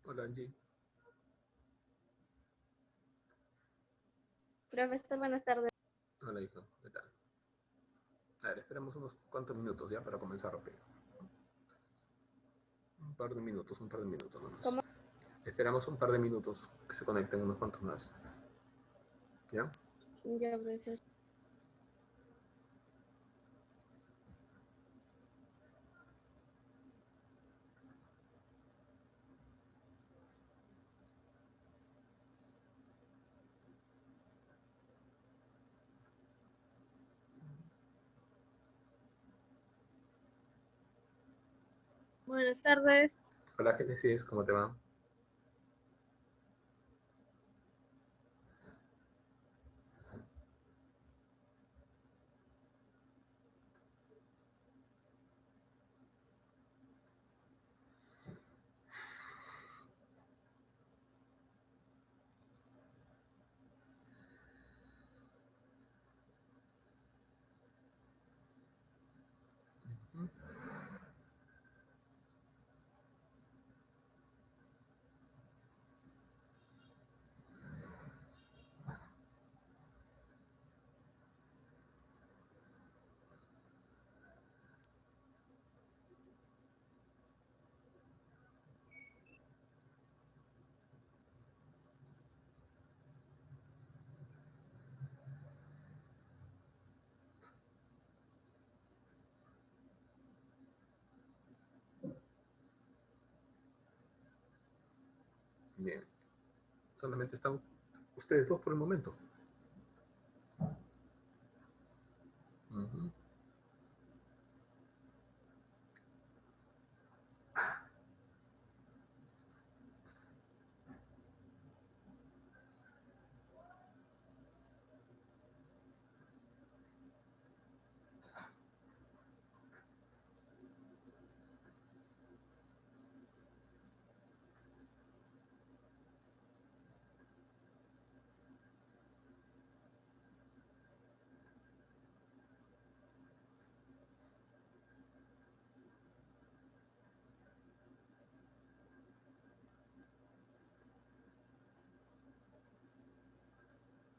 Hola Angie. Profesor, buenas tardes. Hola hijo, ¿qué tal? A ver, esperamos unos cuantos minutos ya para comenzar rápido. Un par de minutos nomás. ¿Cómo? Esperamos un par de minutos que se conecten unos cuantos más. ¿Ya? Ya, profesor. Buenas tardes. Hola Génesis, ¿cómo te va? Bien. Solamente están ustedes dos por el momento.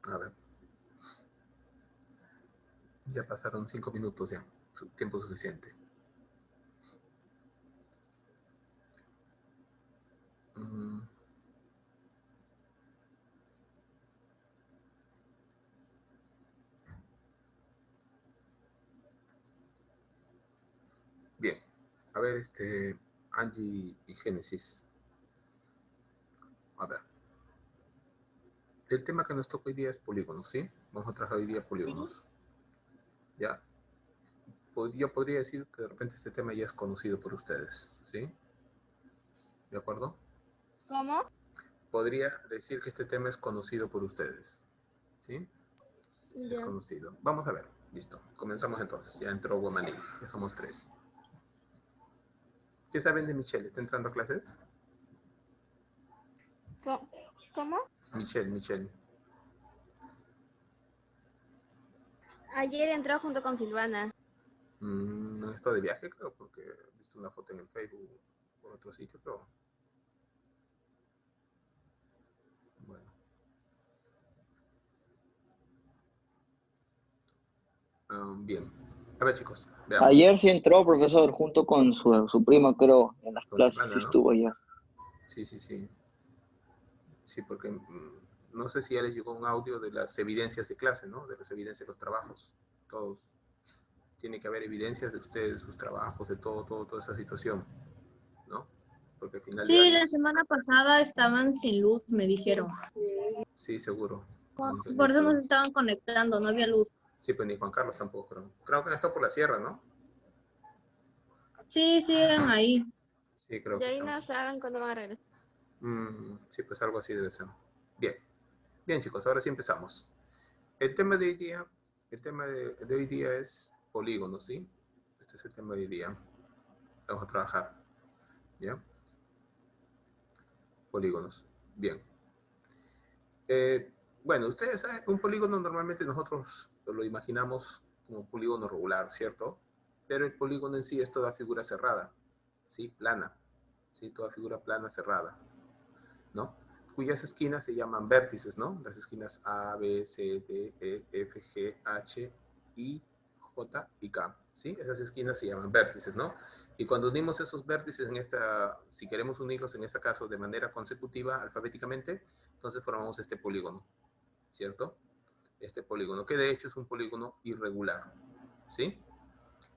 A ver. Ya pasaron 5 minutos ya. Tiempo suficiente. Bien. A ver, Angie y Génesis. A ver. El tema que nos toca hoy día es polígonos, ¿sí? Vamos a trabajar hoy día polígonos. Ya. Yo podría decir que de repente este tema ya es conocido por ustedes, ¿sí? ¿De acuerdo? ¿Cómo? Podría decir que este tema es conocido por ustedes, ¿sí? Es Ya. conocido. Vamos a ver, listo. Comenzamos entonces. Ya entró Guamaní, ya somos 3. ¿Qué saben de Michelle? ¿Está entrando a clases? ¿Cómo? Michelle. Ayer entró junto con Silvana. No está de viaje, creo, porque he visto una foto en el Facebook por otro sitio, pero bueno. Bien. A ver, chicos, veamos. Ayer sí entró, profesor, junto con su prima, creo, en las Con clases, Silvana, sí ¿no? estuvo ayer. Sí. Sí, porque no sé si ya les llegó un audio de las evidencias de clase, ¿no? De las evidencias de los trabajos. Todos. Tiene que haber evidencias de ustedes, sus trabajos, de toda esa situación, ¿no? Porque al final de Sí, año, la semana pasada estaban sin luz, me dijeron. sí, seguro. Por eso no se estaban conectando, no había luz. Sí, pues ni Juan Carlos tampoco, creo. Creo que está por la sierra, ¿no? Sí, siguen ahí. Sí, creo De que ahí están. no saben cuándo van a regresar. Sí, pues algo así debe ser. Bien. Bien, chicos, ahora sí empezamos. El tema de hoy día, el tema de hoy día es polígonos, ¿sí? Este es el tema de hoy día. Vamos a trabajar, ¿ya? Polígonos. Bien. Bueno, ustedes saben, un polígono normalmente nosotros lo imaginamos como un polígono regular, ¿cierto? Pero el polígono en sí es toda figura cerrada, ¿sí? Plana, ¿sí? Toda figura plana cerrada. ¿no? Cuyas esquinas se llaman vértices, ¿no? Las esquinas A, B, C, D, E, F, G, H, I, J y K, ¿sí? Esas esquinas se llaman vértices, ¿no? Y cuando unimos esos vértices en esta, si queremos unirlos en este caso de manera consecutiva, alfabéticamente, entonces formamos este polígono, ¿cierto? Este polígono, que de hecho es un polígono irregular, ¿sí?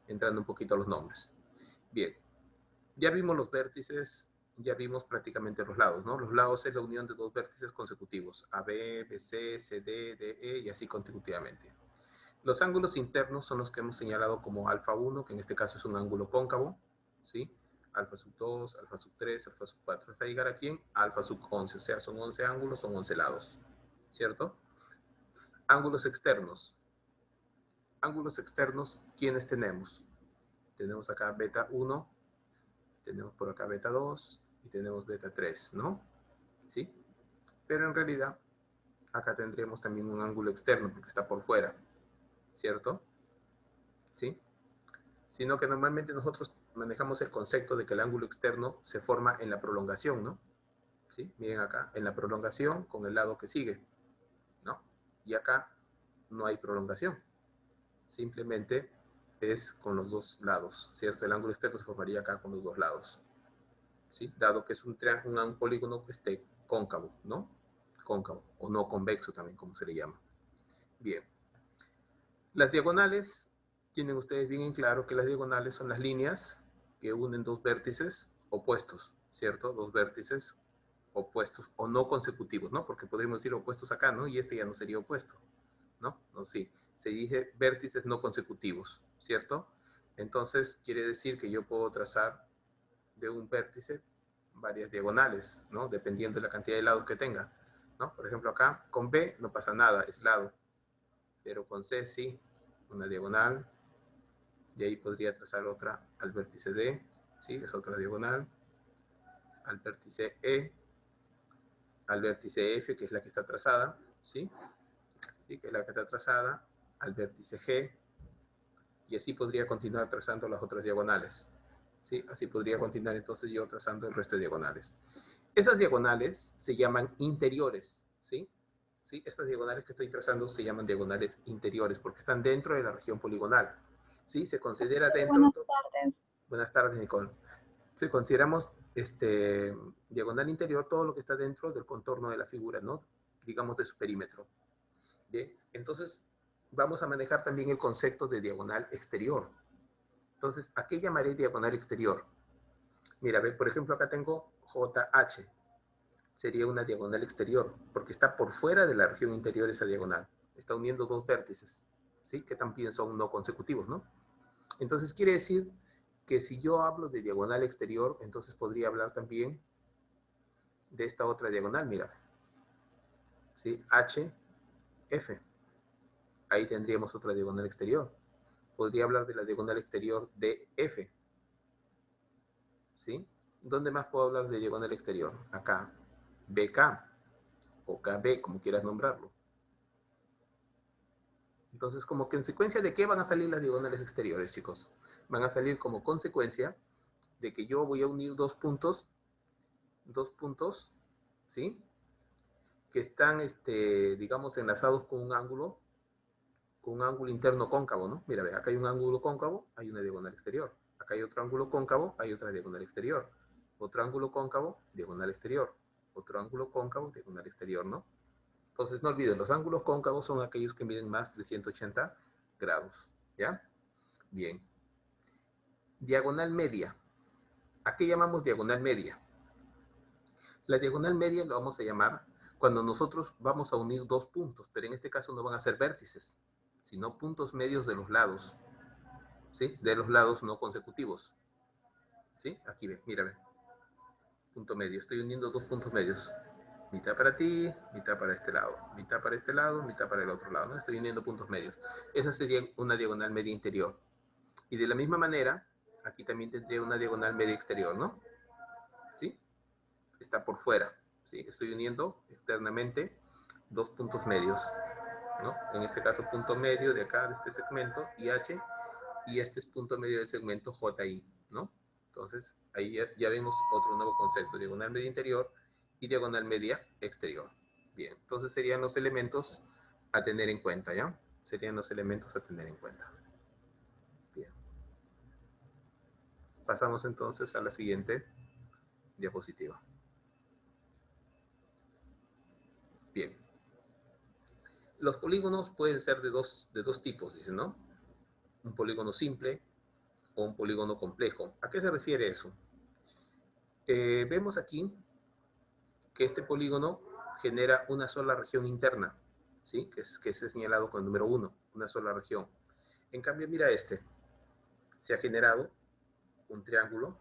Entrando un poquito a los nombres. Bien, ya vimos los vértices, ya vimos prácticamente los lados, ¿no? Los lados es la unión de dos vértices consecutivos, AB, BC, CD, DE y así consecutivamente. Los ángulos internos son los que hemos señalado como alfa 1, que en este caso es un ángulo cóncavo, ¿sí? Alfa sub 2, alfa sub 3, alfa sub 4, hasta llegar aquí en alfa sub 11, o sea, son 11 ángulos, son 11 lados, ¿cierto? Ángulos externos. Ángulos externos, ¿quiénes tenemos? Tenemos acá beta 1, tenemos por acá beta 2 y tenemos beta 3, ¿no? ¿Sí? Pero en realidad, acá tendríamos también un ángulo externo porque está por fuera, ¿cierto? ¿Sí? Sino que normalmente nosotros manejamos el concepto de que el ángulo externo se forma en la prolongación, ¿no? ¿Sí? Miren acá, en la prolongación con el lado que sigue, ¿no? Y acá no hay prolongación, simplemente es con los dos lados, ¿cierto? El ángulo externo se formaría acá con los dos lados, ¿sí? Dado que es un polígono que esté cóncavo, ¿no? Cóncavo, o no convexo también, como se le llama. Bien. Las diagonales, tienen ustedes bien en claro que las diagonales son las líneas que unen dos vértices opuestos, ¿cierto? Dos vértices opuestos o no consecutivos, ¿no? Porque podríamos decir opuestos acá, ¿no? Y este ya no sería opuesto, ¿no? No, sí. Se dice vértices no consecutivos, ¿cierto? Entonces, quiere decir que yo puedo trazar de un vértice varias diagonales, ¿no? Dependiendo de la cantidad de lados que tenga, ¿no? Por ejemplo, acá con B no pasa nada, es lado, pero con C sí, una diagonal, y ahí podría trazar otra al vértice D, ¿sí? Es otra diagonal, al vértice E, al vértice F, que es la que está trazada, ¿sí? ¿Sí? Que es la que está trazada, al vértice G, y así podría continuar trazando las otras diagonales, ¿sí? Así podría continuar entonces yo trazando el resto de diagonales. Esas diagonales se llaman interiores, ¿sí? ¿Sí? Estas diagonales que estoy trazando se llaman diagonales interiores porque están dentro de la región poligonal, ¿sí? Se considera dentro... Buenas tardes. Buenas tardes, Nicole. Si consideramos diagonal interior todo lo que está dentro del contorno de la figura, ¿no? Digamos de su perímetro. ¿Bien? Entonces, vamos a manejar también el concepto de diagonal exterior. Entonces, ¿a qué llamaré diagonal exterior? Mira, ve, por ejemplo, acá tengo JH. Sería una diagonal exterior, porque está por fuera de la región interior esa diagonal. Está uniendo dos vértices, ¿sí? Que también son no consecutivos, ¿no? Entonces, quiere decir que si yo hablo de diagonal exterior, entonces podría hablar también de esta otra diagonal, mira. ¿Sí? H, F. Ahí tendríamos otra diagonal exterior. Podría hablar de la diagonal exterior de F. ¿Sí? ¿Dónde más puedo hablar de diagonal exterior? Acá. BK o KB, como quieras nombrarlo. Entonces, como consecuencia de qué van a salir las diagonales exteriores, chicos? Van a salir como consecuencia de que yo voy a unir dos puntos, ¿sí? Que están, digamos, enlazados con un ángulo interno cóncavo, ¿no? Mira, ve, acá hay un ángulo cóncavo, hay una diagonal exterior. Acá hay otro ángulo cóncavo, hay otra diagonal exterior. Otro ángulo cóncavo, diagonal exterior. Otro ángulo cóncavo, diagonal exterior, ¿no? Entonces, no olviden, los ángulos cóncavos son aquellos que miden más de 180 grados, ¿ya? Bien. Diagonal media. ¿A qué llamamos diagonal media? La diagonal media lo vamos a llamar cuando nosotros vamos a unir dos puntos, pero en este caso no van a ser vértices, sino puntos medios de los lados, ¿sí? De los lados no consecutivos, ¿sí? Aquí ve, mira, ve. Punto medio, estoy uniendo dos puntos medios. Mitad para ti, mitad para este lado. Mitad para este lado, mitad para el otro lado, ¿no? Estoy uniendo puntos medios. Esa sería una diagonal media interior. Y de la misma manera, aquí también tendría una diagonal media exterior, ¿no? ¿Sí? Está por fuera, ¿sí? Estoy uniendo externamente dos puntos medios, ¿no? En este caso, punto medio de acá, de este segmento, IH, y este es punto medio del segmento JI, ¿no? Entonces, ahí ya vemos otro nuevo concepto, diagonal media interior, y diagonal media exterior. Bien, entonces serían los elementos a tener en cuenta, ¿ya? Serían los elementos a tener en cuenta. Bien. Pasamos entonces a la siguiente diapositiva. Bien. Los polígonos pueden ser de dos tipos, dicen, ¿no? Un polígono simple o un polígono complejo. ¿A qué se refiere eso? Vemos aquí que este polígono genera una sola región interna, ¿sí? Que es señalado con el número 1, una sola región. En cambio, mira este. Se ha generado un triángulo,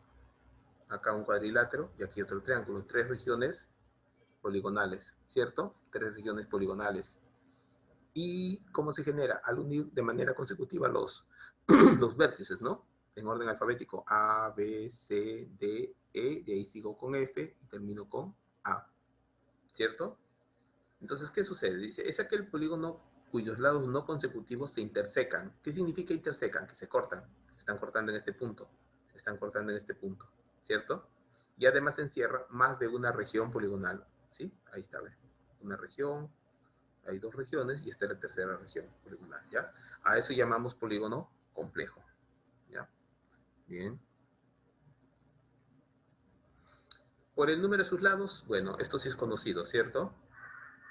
acá un cuadrilátero y aquí otro triángulo. 3 regiones poligonales, ¿cierto? 3 regiones poligonales. ¿Y cómo se genera? Al unir de manera consecutiva los vértices, ¿no? En orden alfabético. A, B, C, D, E, de ahí sigo con F y termino con A, ¿cierto? Entonces, ¿qué sucede? Dice, es aquel polígono cuyos lados no consecutivos se intersecan. ¿Qué significa intersecan? Que se cortan. Se están cortando en este punto. Se están cortando en este punto, ¿cierto? Y además encierra más de una región poligonal, ¿sí? Ahí está, ¿ves? Una región, hay 2 regiones y esta es la tercera región poligonal, ¿ya? A eso llamamos polígono complejo, ¿ya? Bien. Por el número de sus lados, bueno, esto sí es conocido, ¿cierto?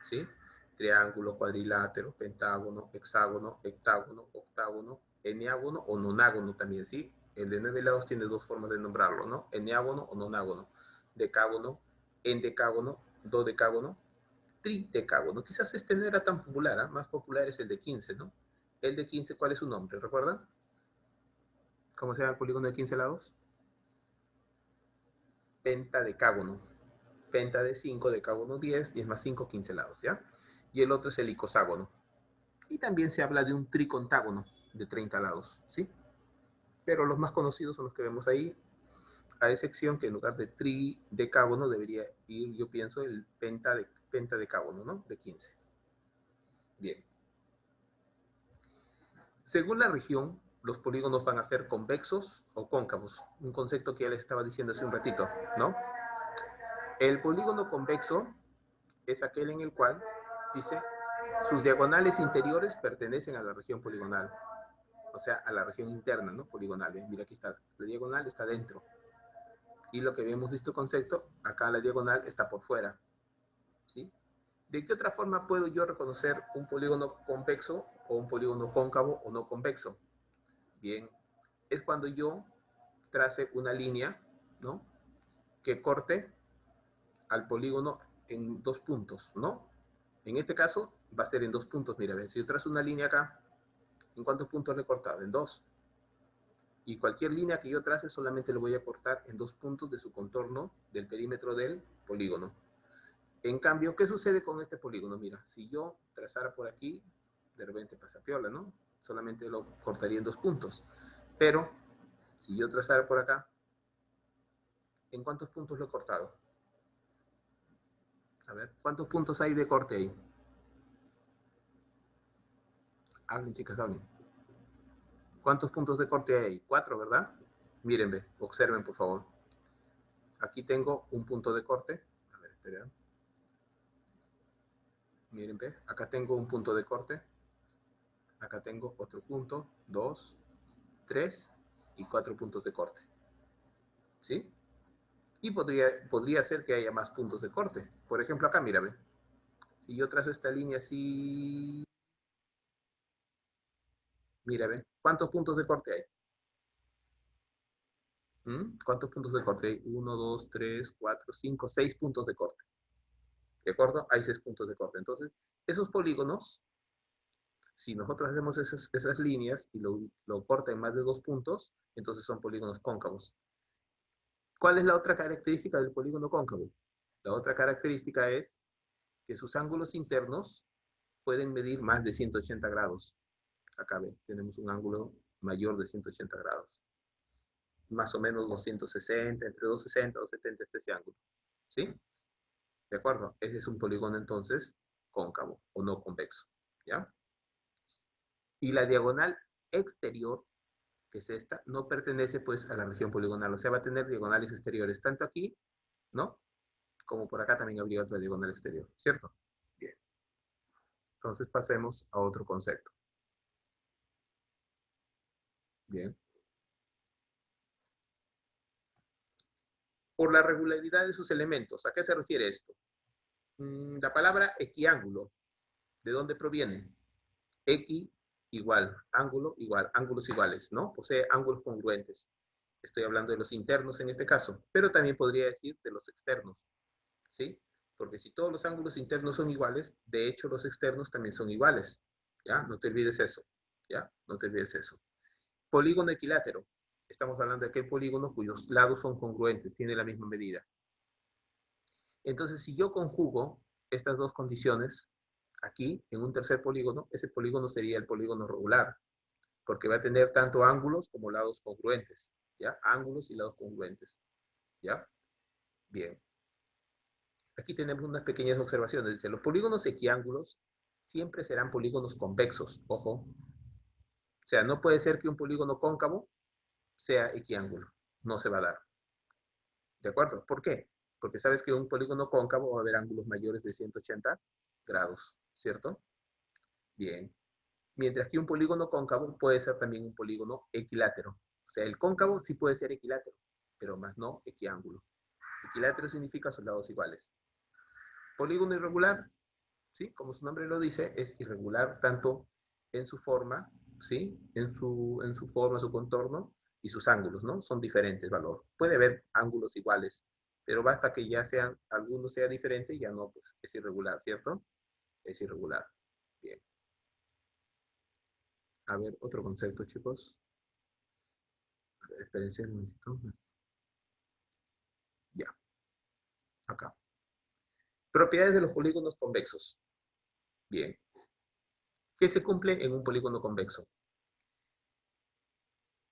¿Sí? Triángulo, cuadrilátero, pentágono, hexágono, heptágono, octágono, eneágono o nonágono también, ¿sí? El de 9 lados tiene 2 formas de nombrarlo, ¿no? Eneágono o nonágono, decágono, endecágono, dodecágono, tridecágono. Quizás este no era tan popular, ¿eh? Más popular es el de 15, ¿no? El de 15, ¿cuál es su nombre? ¿Recuerdan? ¿Cómo se llama el polígono de 15 lados? Pentadecágono. Penta de 5, decágono 10, 10 más 5, 15 lados, ¿ya? Y el otro es el icoságono. Y también se habla de un tricontágono de 30 lados, ¿sí? Pero los más conocidos son los que vemos ahí, a excepción que en lugar de tridecágono debería ir, yo pienso, el pentadecágono, ¿no? De 15. Bien. Según la región, los polígonos van a ser convexos o cóncavos. Un concepto que ya les estaba diciendo hace un ratito, ¿no? El polígono convexo es aquel en el cual, dice, sus diagonales interiores pertenecen a la región poligonal. O sea, a la región interna, ¿no? Poligonal. ¿Ven? Mira, aquí está. La diagonal está dentro. Y lo que habíamos visto concepto, acá la diagonal está por fuera. ¿Sí? ¿De qué otra forma puedo yo reconocer un polígono convexo o un polígono cóncavo o no convexo? Bien, es cuando yo trace una línea, ¿no? Que corte al polígono en 2 puntos, ¿no? En este caso va a ser en 2 puntos. Mira, ven, si yo trazo una línea acá, ¿en cuántos puntos le he cortado? En 2. Y cualquier línea que yo trace solamente lo voy a cortar en 2 puntos de su contorno del perímetro del polígono. En cambio, ¿qué sucede con este polígono? Mira, si yo trazara por aquí, de repente pasa piola, ¿no? Solamente lo cortaría en 2 puntos. Pero, si yo trazara por acá, ¿en cuántos puntos lo he cortado? A ver, ¿cuántos puntos hay de corte ahí? Hablen, chicas, hablen. ¿Cuántos puntos de corte hay? 4, ¿verdad? Miren, observen, por favor. Aquí tengo un punto de corte. A ver, esperen. Miren, acá tengo un punto de corte. Acá tengo otro punto, 2, 3 y 4 puntos de corte. ¿Sí? Y podría ser que haya más puntos de corte. Por ejemplo, acá, mira, ve. Si yo trazo esta línea así... Mira, ve. ¿Cuántos puntos de corte hay? ¿Cuántos puntos de corte hay? 1, 2, 3, 4, 5, 6 puntos de corte. ¿De acuerdo? Hay 6 puntos de corte. Entonces, esos polígonos, si nosotros hacemos esas líneas y lo corta en más de 2 puntos, entonces son polígonos cóncavos. ¿Cuál es la otra característica del polígono cóncavo? La otra característica es que sus ángulos internos pueden medir más de 180 grados. Acá ven, tenemos un ángulo mayor de 180 grados. Más o menos 260, entre 260 y 270 es ese ángulo. ¿Sí? ¿De acuerdo? Ese es un polígono entonces cóncavo o no convexo. ¿Ya? Y la diagonal exterior, que es esta, no pertenece pues a la región poligonal. O sea, va a tener diagonales exteriores tanto aquí, ¿no? Como por acá también habría otra diagonal exterior, ¿cierto? Bien. Entonces pasemos a otro concepto. Bien. Por la regularidad de sus elementos. ¿A qué se refiere esto? La palabra equiángulo, ¿de dónde proviene? Equi igual, ángulo igual, ángulos iguales, ¿no? Posee ángulos congruentes. Estoy hablando de los internos en este caso, pero también podría decir de los externos, ¿sí? Porque si todos los ángulos internos son iguales, de hecho los externos también son iguales, ¿ya? No te olvides eso, ¿ya? No te olvides eso. Polígono equilátero. Estamos hablando de aquel polígono cuyos lados son congruentes, tiene la misma medida. Entonces, si yo conjugo estas dos condiciones, aquí, en un tercer polígono, ese polígono sería el polígono regular, porque va a tener tanto ángulos como lados congruentes, ¿ya? Ángulos y lados congruentes, ¿ya? Bien. Aquí tenemos unas pequeñas observaciones. Dice, los polígonos equiángulos siempre serán polígonos convexos, ojo. O sea, no puede ser que un polígono cóncavo sea equiángulo, no se va a dar. ¿De acuerdo? ¿Por qué? Porque sabes que un polígono cóncavo va a haber ángulos mayores de 180 grados, ¿cierto? Bien. Mientras que un polígono cóncavo puede ser también un polígono equilátero. O sea, el cóncavo sí puede ser equilátero, pero más no equiángulo. Equilátero significa sus lados iguales. Polígono irregular, ¿sí? Como su nombre lo dice, es irregular tanto en su forma, ¿sí? En su forma, su contorno y sus ángulos, ¿no? Son diferentes valor. Puede haber ángulos iguales, pero basta que ya sean, alguno sea diferente y ya no, pues es irregular, ¿cierto? Es irregular. Bien. A ver, otro concepto, chicos. A ver, espérense un momentito. Ya. Acá. Propiedades de los polígonos convexos. Bien. ¿Qué se cumple en un polígono convexo?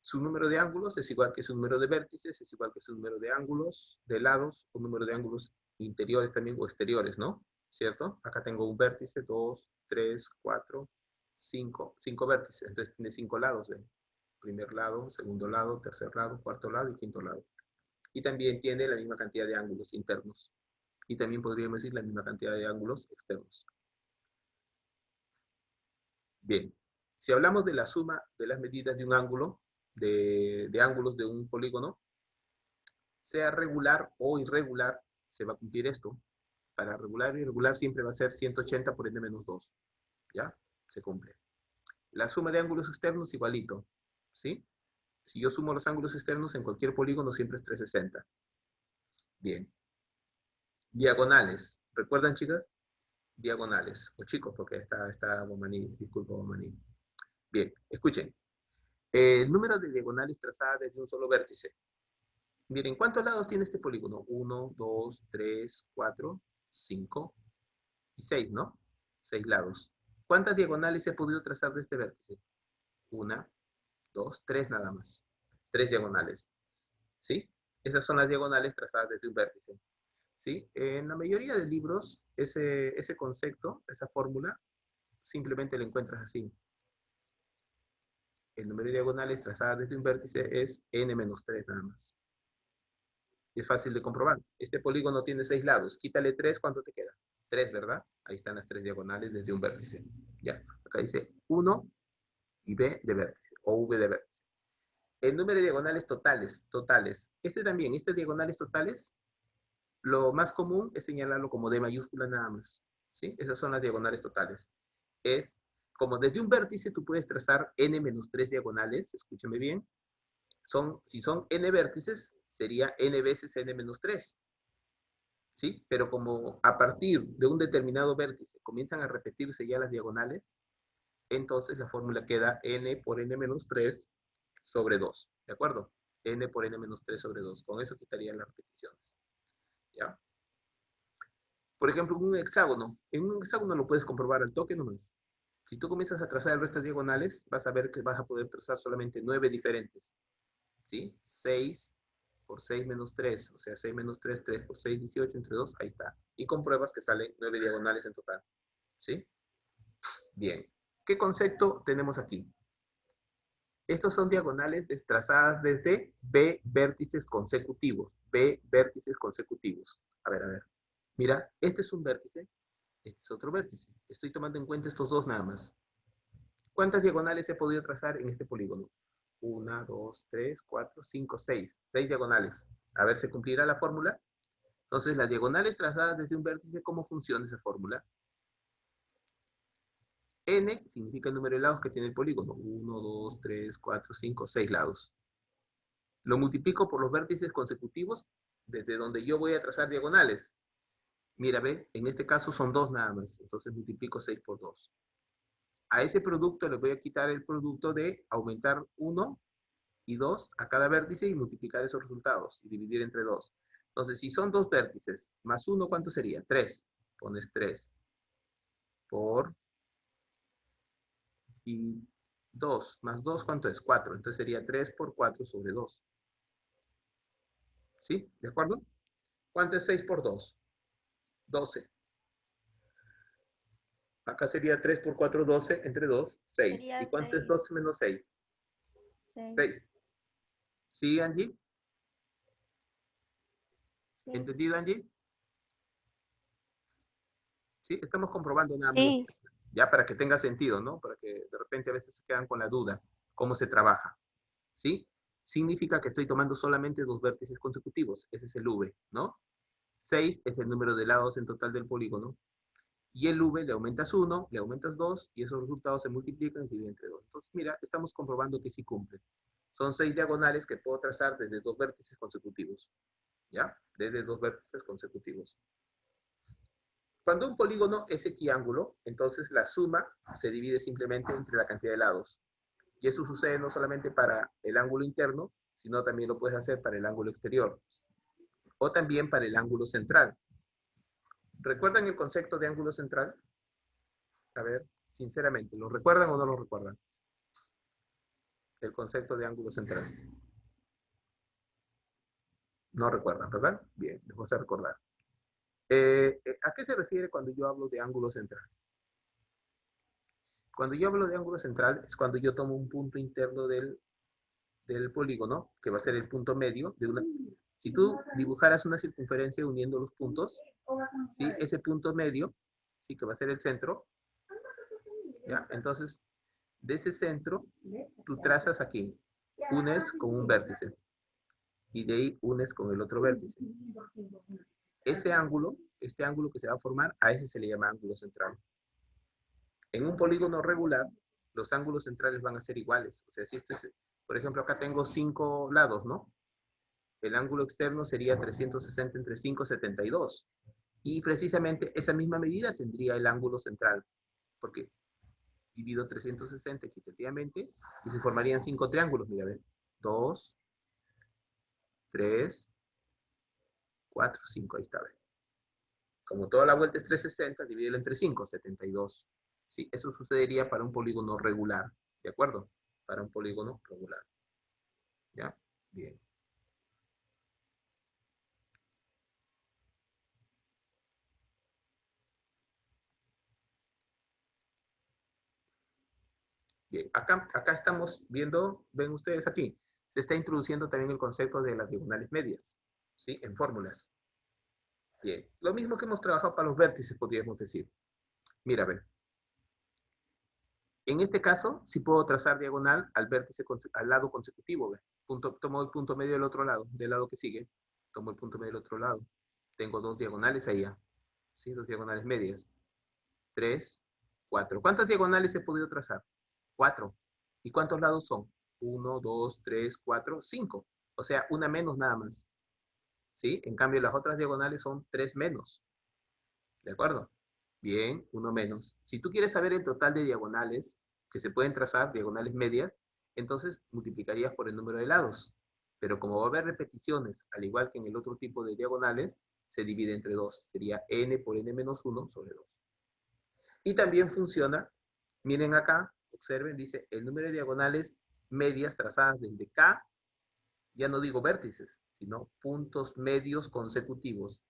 Su número de ángulos es igual que su número de vértices, es igual que su número de ángulos, de lados, o número de ángulos interiores también, o exteriores, ¿no? ¿Cierto? Acá tengo un vértice, 2, 3, 4, 5. 5 vértices, entonces tiene 5 lados, ¿ven? Primer lado, segundo lado, tercer lado, cuarto lado y quinto lado. Y también tiene la misma cantidad de ángulos internos. Y también podríamos decir la misma cantidad de ángulos externos. Bien, si hablamos de la suma de las medidas de un ángulo, de ángulos de un polígono, sea regular o irregular, se va a cumplir esto. Para regular y irregular siempre va a ser 180 por n menos 2. ¿Ya? Se cumple. La suma de ángulos externos igualito. ¿Sí? Si yo sumo los ángulos externos en cualquier polígono siempre es 360. Bien. Diagonales. ¿Recuerdan, chicas? Diagonales. O chicos, porque está Bomaní. Disculpa, Bomaní. Bien, escuchen. El número de diagonales trazadas desde un solo vértice. Miren, ¿cuántos lados tiene este polígono? 1, 2, 3, 4, 5 y 6, ¿no? 6 lados. ¿Cuántas diagonales he podido trazar de este vértice? 1, 2, 3 nada más. 3 diagonales. ¿Sí? Esas son las diagonales trazadas desde un vértice. ¿Sí? En la mayoría de libros, ese concepto, esa fórmula, simplemente lo encuentras así. El número de diagonales trazadas desde un vértice es n-3 nada más. Es fácil de comprobar. Este polígono tiene 6 lados. Quítale 3, ¿cuánto te queda? 3, ¿verdad? Ahí están las 3 diagonales desde un vértice. Ya. Acá dice 1 y B de vértice, o V de vértice. El número de diagonales totales. Estas diagonales totales, lo más común es señalarlo como D mayúscula nada más. ¿Sí? Esas son las diagonales totales. Es como desde un vértice tú puedes trazar n-3 diagonales, escúchame bien. Si son n vértices, sería n veces n-3. ¿Sí? Pero como a partir de un determinado vértice comienzan a repetirse ya las diagonales, entonces la fórmula queda n por n-3 sobre 2. ¿De acuerdo? N por n-3 sobre 2. Con eso quitarían las repeticiones. ¿Ya? Por ejemplo, en un hexágono lo puedes comprobar al toque nomás. Si tú comienzas a trazar el resto de diagonales, vas a ver que vas a poder trazar solamente 9 diferentes. ¿Sí? 6 por 6 menos 3, o sea, 6 menos 3, 3 por 6, 18 entre 2, ahí está. Y compruebas que salen 9 diagonales en total. ¿Sí? Bien. ¿Qué concepto tenemos aquí? Estos son diagonales trazadas desde B vértices consecutivos. B vértices consecutivos. A ver, a ver. Mira, este es un vértice, este es otro vértice. Estoy tomando en cuenta estos dos nada más. ¿Cuántas diagonales he podido trazar en este polígono? 1, 2, 3, 4, 5, 6. 6 diagonales. A ver, ¿se cumplirá la fórmula? Entonces, las diagonales trazadas desde un vértice, ¿cómo funciona esa fórmula? N significa el número de lados que tiene el polígono. 1, 2, 3, 4, 5, 6 lados. Lo multiplico por los vértices consecutivos desde donde yo voy a trazar diagonales. Mira, ve, en este caso son 2 nada más. Entonces multiplico 6 por 2. A ese producto le voy a quitar el producto de aumentar 1 y 2 a cada vértice y multiplicar esos resultados y dividir entre 2. Entonces, si son 2 vértices más 1, ¿cuánto sería? 3. Pones 3 por y 2 más 2, ¿cuánto es? 4. Entonces sería 3 por 4 sobre 2. ¿Sí? ¿De acuerdo? ¿Cuánto es 6 por 2? 12. Acá sería 3 por 4, 12, entre 2, 6. ¿Y Sería cuánto es 6. 12 menos 6? 6. ¿Sí, Angie? ¿Entendido, Angie? Sí, estamos comprobando nada más. Sí. Ya para que tenga sentido, ¿no? Para que de repente a veces se quedan con la duda, cómo se trabaja. ¿Sí? Significa que estoy tomando solamente 2 vértices consecutivos. Ese es el V, ¿no? 6 es el número de lados en total del polígono. Y el V le aumentas 1, le aumentas 2, y esos resultados se multiplican y se dividen entre 2. Entonces, mira, estamos comprobando que sí cumple. Son 6 diagonales que puedo trazar desde 2 vértices consecutivos. ¿Ya? Desde 2 vértices consecutivos. Cuando un polígono es equiángulo, entonces la suma se divide simplemente entre la cantidad de lados. Y eso sucede no solamente para el ángulo interno, sino también lo puedes hacer para el ángulo exterior. O también para el ángulo central. ¿Recuerdan el concepto de ángulo central? A ver, sinceramente, ¿lo recuerdan o no lo recuerdan? El concepto de ángulo central. No recuerdan, ¿verdad? Bien, les voy a recordar. ¿A qué se refiere cuando yo hablo de ángulo central? Cuando yo hablo de ángulo central es cuando yo tomo un punto interno del polígono, que va a ser el punto medio de una... Si tú dibujaras una circunferencia uniendo los puntos, ¿sí? Ese punto medio, ¿sí? Que va a ser el centro, ¿ya? Entonces, de ese centro, tú trazas aquí, unes con un vértice, y de ahí unes con el otro vértice. Ese ángulo, este ángulo que se va a formar, a ese se le llama ángulo central. En un polígono regular, los ángulos centrales van a ser iguales. O sea, si esto es, por ejemplo, acá tengo 5 lados, ¿no? El ángulo externo sería 360 entre 5, 72. Y precisamente esa misma medida tendría el ángulo central, porque divido 360 equitativamente y se formarían 5 triángulos. Mira, ven. 2, 3, 4, 5. Ahí está, ven. Como toda la vuelta es 360, divídelo entre 5, 72. ¿Sí? Eso sucedería para un polígono regular. ¿De acuerdo? Para un polígono regular. ¿Ya? Bien. Bien, acá estamos viendo, ven ustedes aquí, se está introduciendo también el concepto de las diagonales medias, ¿sí? En fórmulas. Bien, lo mismo que hemos trabajado para los vértices, podríamos decir. Mira, ven. En este caso, sí puedo trazar diagonal al vértice, al lado consecutivo, ¿ven? Tomo el punto medio del lado que sigue, tomo el punto medio del otro lado. Tengo 2 diagonales ahí, ¿sí? 2 diagonales medias. 3, 4. ¿Cuántas diagonales he podido trazar? 4. ¿Y cuántos lados son? 1, 2, 3, 4, 5. O sea, una menos nada más. ¿Sí? En cambio, las otras diagonales son 3 menos. ¿De acuerdo? Bien, uno menos. Si tú quieres saber el total de diagonales que se pueden trazar, diagonales medias, entonces multiplicarías por el número de lados. Pero como va a haber repeticiones, al igual que en el otro tipo de diagonales, se divide entre 2. Sería n por n menos 1 sobre 2. Y también funciona, miren acá, observen, dice el número de diagonales medias trazadas desde K, ya no digo vértices, sino puntos medios consecutivos.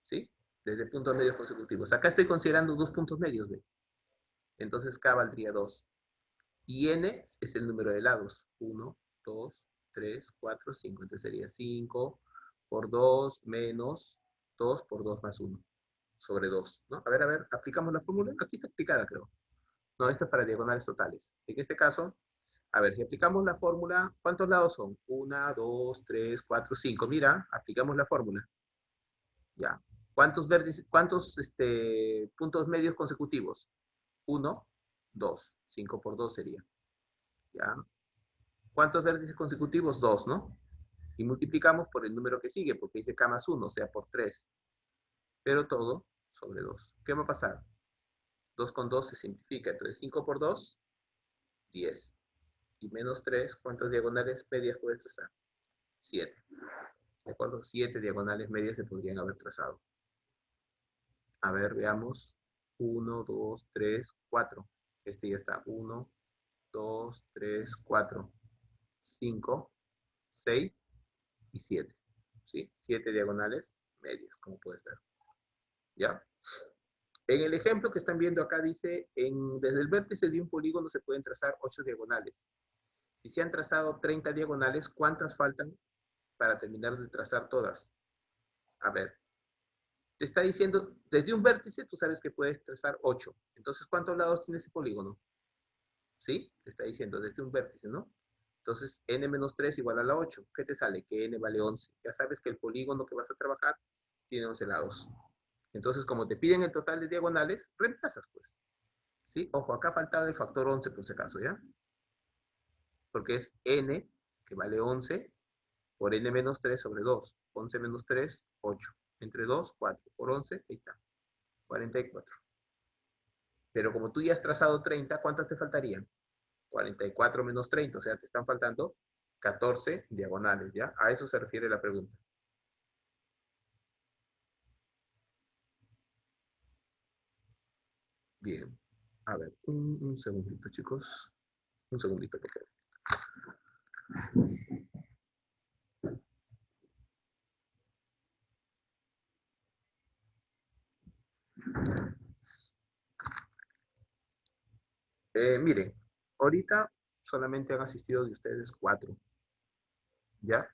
¿Sí? Desde puntos medios consecutivos. Acá estoy considerando 2 puntos medios, ¿ve? Entonces K valdría 2. Y N es el número de lados. 1, 2, 3, 4, 5. Entonces sería 5 por 2 menos 2 por 2 más 1 sobre 2, ¿no? A ver, aplicamos la fórmula. Aquí está aplicada, creo. No, esto es para diagonales totales. En este caso, a ver, si aplicamos la fórmula, ¿cuántos lados son? 1, 2, 3, 4, 5. Mira, aplicamos la fórmula. Ya. ¿Cuántos puntos medios consecutivos? 1, 2. 5 por 2 sería. ¿Ya? ¿Cuántos vértices consecutivos? 2, ¿no? Y multiplicamos por el número que sigue, porque dice K más 1, o sea, por 3. Pero todo sobre 2. ¿Qué va a pasar? 2 con 2 se simplifica. Entonces 5 por 2, 10. Y menos 3, ¿cuántas diagonales medias puedes trazar? 7. ¿De acuerdo? 7 diagonales medias se podrían haber trazado. A ver, veamos. 1, 2, 3, 4. Este ya está. 1, 2, 3, 4, 5, 6 y 7. ¿Sí? 7 diagonales medias, como puedes ver. ¿Ya? En el ejemplo que están viendo acá dice, desde el vértice de un polígono se pueden trazar 8 diagonales. Si se han trazado 30 diagonales, ¿cuántas faltan para terminar de trazar todas? A ver, te está diciendo, desde un vértice tú sabes que puedes trazar 8. Entonces, ¿cuántos lados tiene ese polígono? ¿Sí? Te está diciendo desde un vértice, ¿no? Entonces, n menos 3 igual a la 8. ¿Qué te sale? Que n vale 11. Ya sabes que el polígono que vas a trabajar tiene 11 lados. Entonces, como te piden el total de diagonales, reemplazas, pues. ¿Sí? Ojo, acá faltaba el factor 11 por si acaso, ¿ya? Porque es n, que vale 11, por n menos 3 sobre 2. 11 menos 3, 8. Entre 2, 4. Por 11, ahí está. 44. Pero como tú ya has trazado 30, ¿cuántas te faltarían? 44 menos 30, o sea, te están faltando 14 diagonales, ¿ya? A eso se refiere la pregunta. Bien. A ver, un segundito, chicos. Un segundito, por favor. Miren, ahorita solamente han asistido de ustedes 4, ¿ya?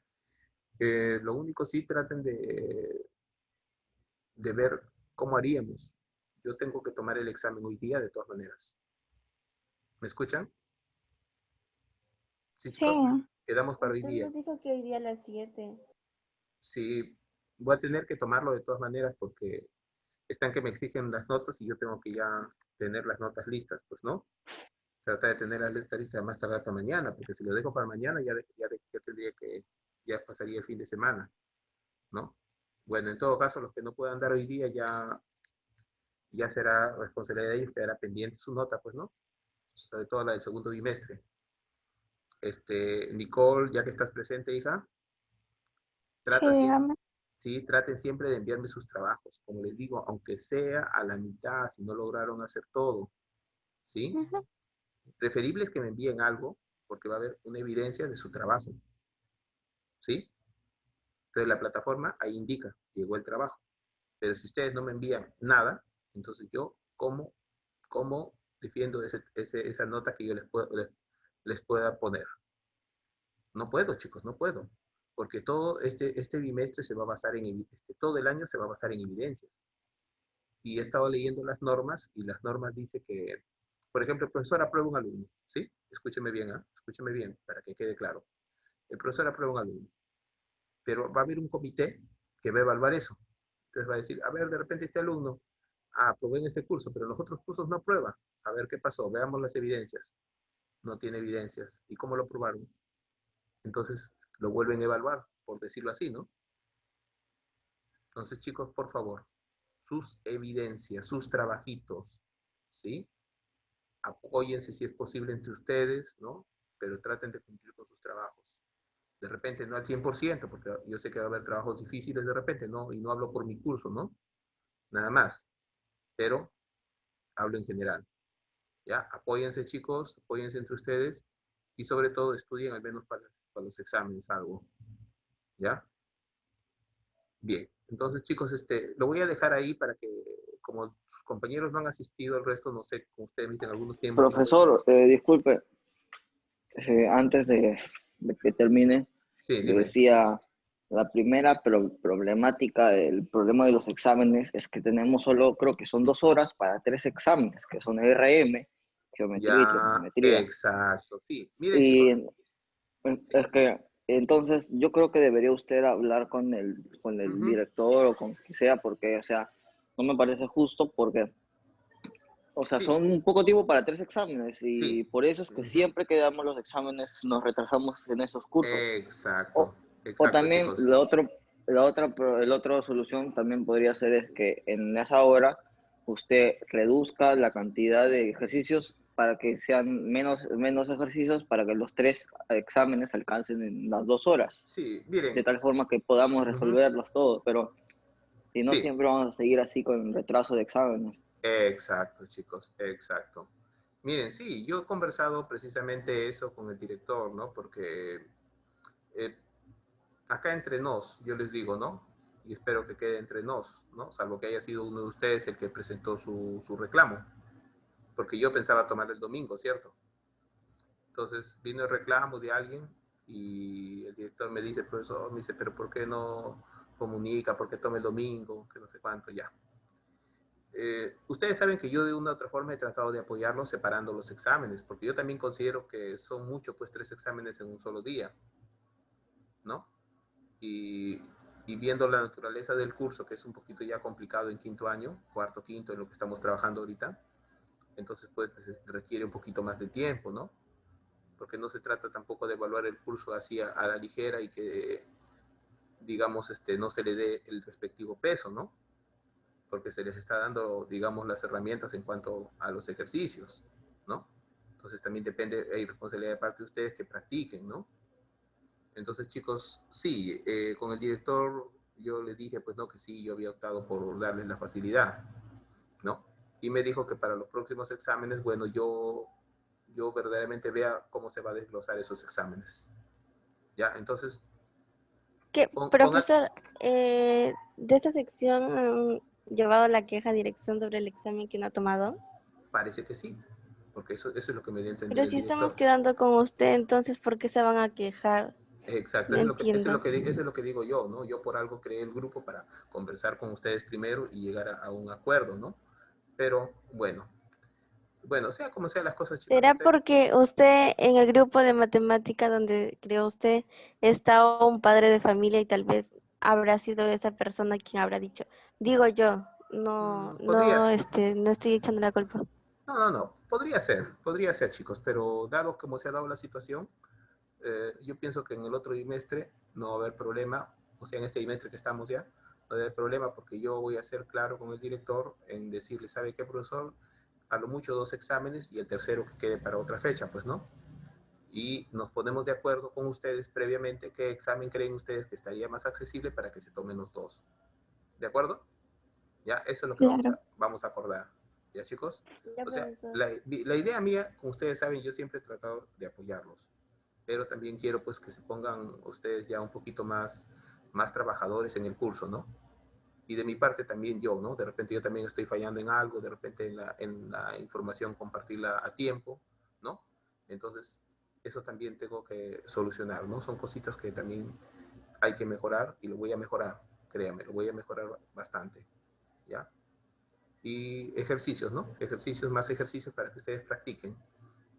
Lo único sí traten de ver cómo haríamos. Yo tengo que tomar el examen hoy día de todas maneras. ¿Me escuchan? Sí, Sí, chicos, quedamos para hoy usted día. nos dijo que hoy día a las 7. Sí, voy a tener que tomarlo de todas maneras porque están que me exigen las notas y yo tengo que ya tener las notas listas, pues, ¿no? Trata de tener las listas más tarde hasta mañana, porque si lo dejo para mañana ya tendría que, ya pasaría el fin de semana, ¿no? Bueno, en todo caso, los que no puedan dar hoy día ya será responsabilidad de ellos, quedará pendiente su nota, pues, ¿no? Sobre todo la del segundo bimestre. Nicole, ya que estás presente, hija, Sí, trata siempre, dígame. sí, traten siempre de enviarme sus trabajos, como les digo, aunque sea a la mitad, si no lograron hacer todo, ¿sí? Ujú. Preferible es que me envíen algo, porque va a haber una evidencia de su trabajo, ¿sí? Entonces la plataforma ahí indica, llegó el trabajo. Pero si ustedes no me envían nada, entonces yo, ¿cómo defiendo esa nota que yo les pueda poner? No puedo, chicos, no puedo. Porque todo este bimestre se va a basar todo el año se va a basar en evidencias. Y he estado leyendo las normas y las normas dice que, por ejemplo, el profesor aprueba un alumno, ¿sí? Escúcheme bien, ¿eh? Escúcheme bien para que quede claro. El profesor aprueba un alumno, pero va a haber un comité que va a evaluar eso. Entonces va a decir, a ver, de repente este alumno aprobó en este curso, pero en los otros cursos no aprueba. A ver qué pasó, veamos las evidencias. No tiene evidencias. ¿Y cómo lo aprobaron? Entonces lo vuelven a evaluar, por decirlo así, ¿no? Entonces, chicos, por favor, sus evidencias, sus trabajitos, ¿sí? Apóyense si es posible entre ustedes, ¿no? Pero traten de cumplir con sus trabajos. De repente no al 100%, porque yo sé que va a haber trabajos difíciles de repente, ¿no? Y no hablo por mi curso, ¿no? Nada más. Pero hablo en general. ¿Ya? Apóyense, chicos, apóyense entre ustedes y sobre todo estudien al menos para los exámenes algo. ¿Ya? Bien. Entonces, chicos, lo voy a dejar ahí para que, como sus compañeros no han asistido, el resto, no sé, como ustedes dicen, algunos tienen motivo extra. Profesor, disculpe, antes de que termine, Sí, le dime. decía La primera problemática del problema de los exámenes es que tenemos solo, creo que son 2 horas para 3 exámenes, que son RM, geometría y Ya, trigonometría. exacto, sí. Miren, chicos, Y sí. es que, entonces, yo creo que debería usted hablar con el Ujú, director o con quien sea, porque, o sea, no me parece justo porque, o sea, sí, son un poco tiempo para 3 exámenes y sí. por eso es que Ujú, siempre que damos los exámenes nos retrasamos en esos cursos. exacto, O, o exacto, también chicos. el otro solución también podría ser es que en esa hora usted reduzca la cantidad de ejercicios para que sean menos ejercicios para que los 3 exámenes alcancen en las 2 horas, Sí, de miren. tal forma que podamos Ujú, resolverlos todos, pero si no sí, siempre vamos a seguir así con retraso de exámenes. exacto, chicos, exacto. Miren, sí, yo he conversado precisamente eso con el director, ¿no? Porque eh, acá entre nos, yo les digo, ¿no? Y espero que quede entre nos, ¿no? Salvo que haya sido uno de ustedes el que presentó su reclamo, porque yo pensaba tomar el domingo, ¿cierto? Entonces vino el reclamo de alguien y el director me dice, profesor, me dice, pero ¿por qué no comunica? ¿Por qué toma el domingo? Que no sé cuánto, ya. Ustedes saben que yo de una u otra forma he tratado de apoyarlos separando los exámenes, porque yo también considero que son mucho, pues 3 exámenes en un solo día, ¿no? Y, y viendo la naturaleza del curso, que es un poquito ya complicado en quinto año, cuarto, quinto, en lo que estamos trabajando ahorita, entonces pues requiere un poquito más de tiempo, ¿no? Porque no se trata tampoco de evaluar el curso así a la ligera y que, digamos, no se le dé el respectivo peso, ¿no? Porque se les está dando, digamos, las herramientas en cuanto a los ejercicios, ¿no? Entonces también depende, hay responsabilidad de parte de ustedes que practiquen, ¿no? Entonces, chicos, sí, con el director yo le dije, pues no, que sí, yo había optado por darles la facilidad, ¿no? Y me dijo que para los próximos exámenes, bueno, yo verdaderamente vea cómo se va a desglosar esos exámenes, ¿ya? Entonces, ¿Qué, pongan, profesor, de esta sección han llevado la queja a dirección sobre el examen que no ha tomado? parece que sí, porque eso es lo que me dio a entender Pero el si estamos director. quedando con usted, entonces, ¿por qué se van a quejar? Exacto, No entiendo. eso es lo que digo yo, ¿no? Yo por algo creé el grupo para conversar con ustedes primero y llegar a un acuerdo, ¿no? Pero bueno, sea como sea las cosas, chicos, ¿Será ustedes, porque usted en el grupo de matemática donde creó usted está un padre de familia y tal vez habrá sido esa persona quien habrá dicho? Digo yo, podría, no estoy echando la culpa. no, podría ser, chicos, pero dado como se ha dado la situación, yo pienso que en el otro trimestre no va a haber problema, o sea, en este trimestre que estamos ya, no va a haber problema porque yo voy a ser claro con el director en decirle, ¿sabe qué, profesor? A lo mucho 2 exámenes y el tercero que quede para otra fecha, pues, ¿no? Y nos ponemos de acuerdo con ustedes previamente qué examen creen ustedes que estaría más accesible para que se tomen los dos. ¿De acuerdo? Ya, eso es lo que Claro, vamos a acordar. ¿Ya, chicos? ya O sea, profesor. la idea mía, como ustedes saben, yo siempre he tratado de apoyarlos, pero también quiero pues que se pongan ustedes ya un poquito más trabajadores en el curso, ¿no? Y de mi parte también yo, ¿no? De repente yo también estoy fallando en algo, de repente en la información compartirla a tiempo, ¿no? Entonces, eso también tengo que solucionar, ¿no? Son cositas que también hay que mejorar y lo voy a mejorar, créanme, lo voy a mejorar bastante, ¿ya? Y ejercicios, ¿no? Ejercicios, más ejercicios para que ustedes practiquen.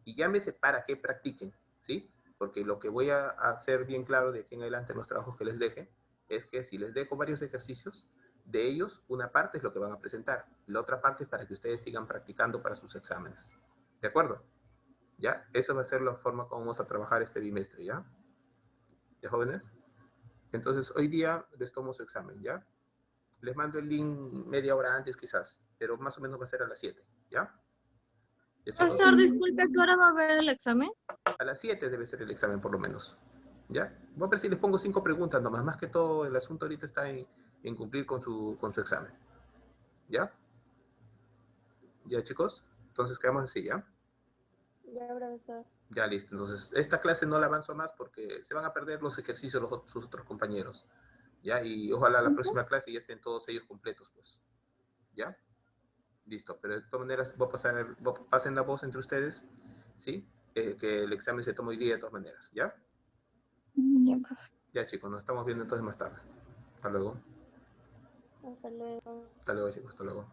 Y llámese para que practiquen, ¿sí? Porque lo que voy a hacer bien claro de aquí en adelante en los trabajos que les deje es que si les dejo varios ejercicios, de ellos una parte es lo que van a presentar, la otra parte es para que ustedes sigan practicando para sus exámenes. ¿De acuerdo? ¿Ya? Eso va a ser la forma como vamos a trabajar este bimestre, ¿ya? ¿Ya, jóvenes? Entonces, hoy día les tomo su examen, ¿ya? Les mando el link media hora antes quizás, pero más o menos va a ser a las 7, ¿ya? ¿Ya, chicos? Profesor, disculpe, ¿a qué hora va a haber el examen? A las 7 debe ser el examen por lo menos. ¿Ya? Voy a ver si les pongo 5 preguntas nomás. Más que todo, el asunto ahorita está en cumplir con su examen. ¿Ya? ¿Ya, chicos? Entonces quedamos así, ¿ya? Ya profesor. Ya, listo. Entonces, esta clase no la avanzo más porque se van a perder los ejercicios sus otros compañeros. ¿Ya? Y ojalá la próxima clase ya estén todos ellos completos, pues. ¿Ya? Listo. Pero de todas maneras, pasen la voz entre ustedes, ¿sí? Que el examen se toma hoy día de todas maneras, ¿ya? Ya, profe. Ya chicos, nos estamos viendo entonces más tarde. Hasta luego. Hasta luego. Hasta luego chicos, hasta luego.